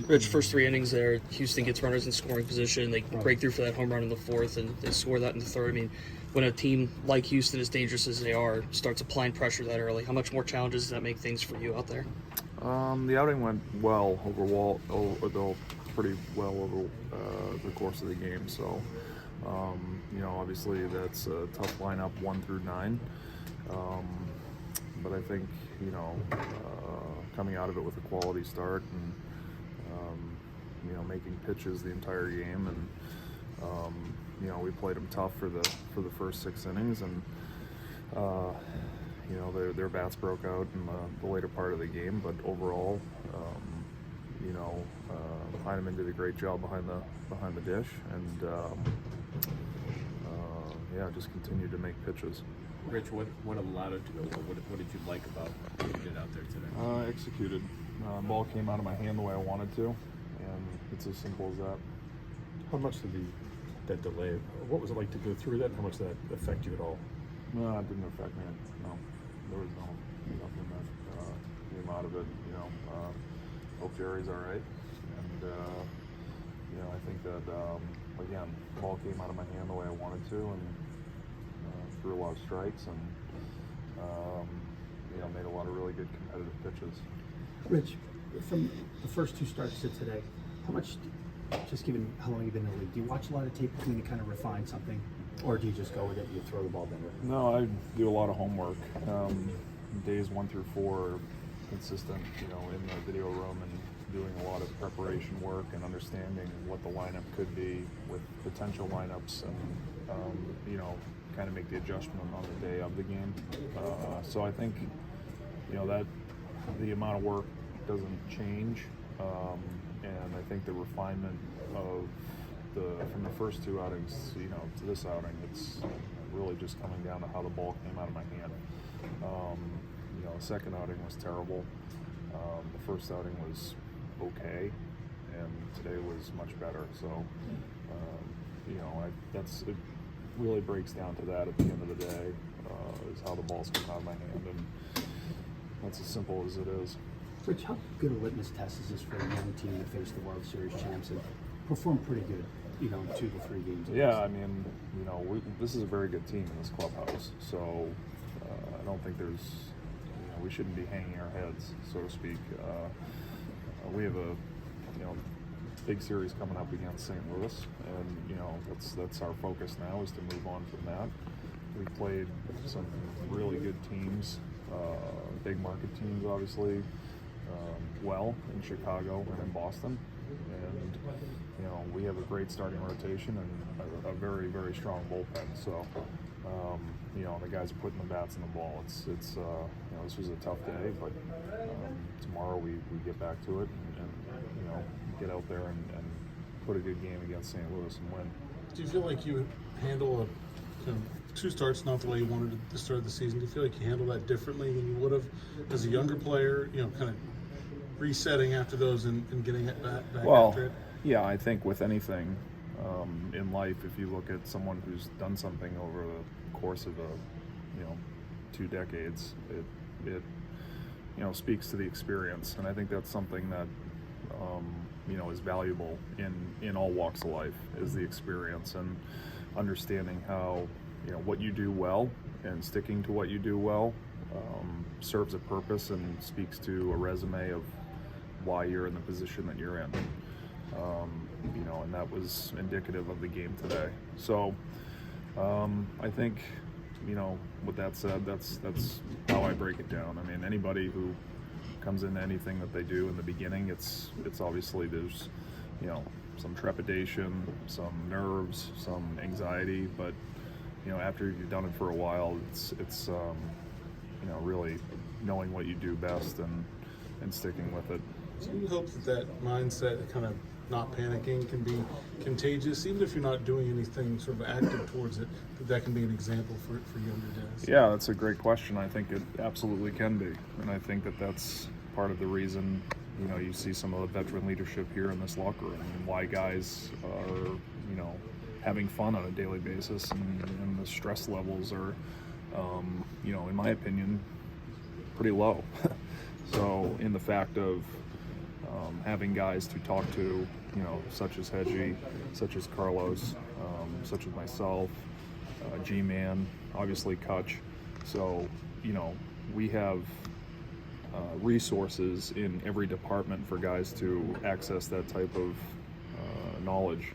Rich, first 3 innings there, Houston gets runners in scoring position. They break through for that home run in the fourth, and they score that in the third. I mean, when a team like Houston, as dangerous as they are, starts applying pressure that early, how much more challenges does that make things for you out there? The outing went well pretty well over the course of the game. So, obviously that's a tough lineup 1 through 9. But I think coming out of it with a quality start and making pitches the entire game, and we played them tough for the first 6 innings, and their bats broke out in the later part of the game. But overall, Heineman did a great job behind the dish, and just continued to make pitches. Rich, what allowed it to go well? What did you like about what you did out there today? Executed. Ball came out of my hand the way I wanted to, and it's as simple as that. How much did that delay, what was it like to go through that, and how much did that affect you at all? No, it didn't affect me. No, there was nothing that came out of it. Hope Jerry's all right, and I think that again, the ball came out of my hand the way I wanted to, and threw a lot of strikes, and made a lot of really good competitive pitches. Rich, from the first 2 starts to today, how much, just given how long you've been in the league, do you watch a lot of tape between to kind of refine something, or do you just go with it and you throw the ball better? No, I do a lot of homework. Days 1 through 4 are consistent, in the video room, and doing a lot of preparation work and understanding what the lineup could be with potential lineups, and kind of make the adjustment on the day of the game. So I think that the amount of work doesn't change, and I think the refinement of from the first 2 outings to this outing, it's really just coming down to how the ball came out of my hand. The second outing was terrible. The first outing was okay, and today was much better. So it really breaks down to that at the end of the day, is how the ball's come out of my hand, and that's as simple as it is. Rich, how good a litmus test is this for a young team to face the World Series champs and perform pretty good, in 2 to 3 games? Yeah, I mean, this is a very good team in this clubhouse, so I don't think we shouldn't be hanging our heads, so to speak. We have a big series coming up against St. Louis, and that's our focus now, is to move on from that. We played some really good teams, big market teams, obviously, well in Chicago and in Boston, and we have a great starting rotation and a very, very strong bullpen. So the guys are putting the bats in the ball. It's this was a tough day, but tomorrow we get back to it and get out there and put a good game against St. Louis and win. Do you feel like you handle 2 starts not the way you wanted to start the season? Do you feel like you handle that differently than you would have as a younger player, kind of resetting after those and getting it back after it? Yeah, I think with anything in life, if you look at someone who's done something over the course of 2 decades, it speaks to the experience, and I think that's something that is valuable in all walks of life, is the experience and understanding how what you do well and sticking to what you do well serves a purpose and speaks to a resume of why you're in the position that you're in. And that was indicative of the game today. So I think, with that said, that's how I break it down. I mean, anybody who comes into anything that they do in the beginning, it's obviously there's, some trepidation, some nerves, some anxiety, but after you've done it for a while, it's really knowing what you do best and sticking with it. So you hope that mindset, kind of not panicking, can be contagious, even if you're not doing anything sort of active towards it, that can be an example for younger guys? Yeah, that's a great question. I think it absolutely can be, and I think that's part of the reason you see some of the veteran leadership here in this locker room, and why guys are having fun on a daily basis, and the stress levels are in my opinion pretty low. So in the fact of having guys to talk to, such as Hedgie, such as Carlos, such as myself, G-Man, obviously Kutch. So, we have resources in every department for guys to access that type of knowledge,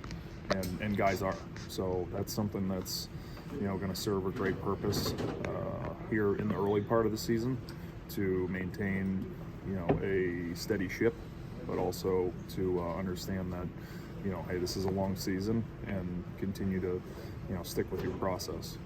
and guys are. So that's something that's, going to serve a great purpose here in the early part of the season to maintain, a steady ship, but also to understand that, hey, this is a long season, and continue to, stick with your process.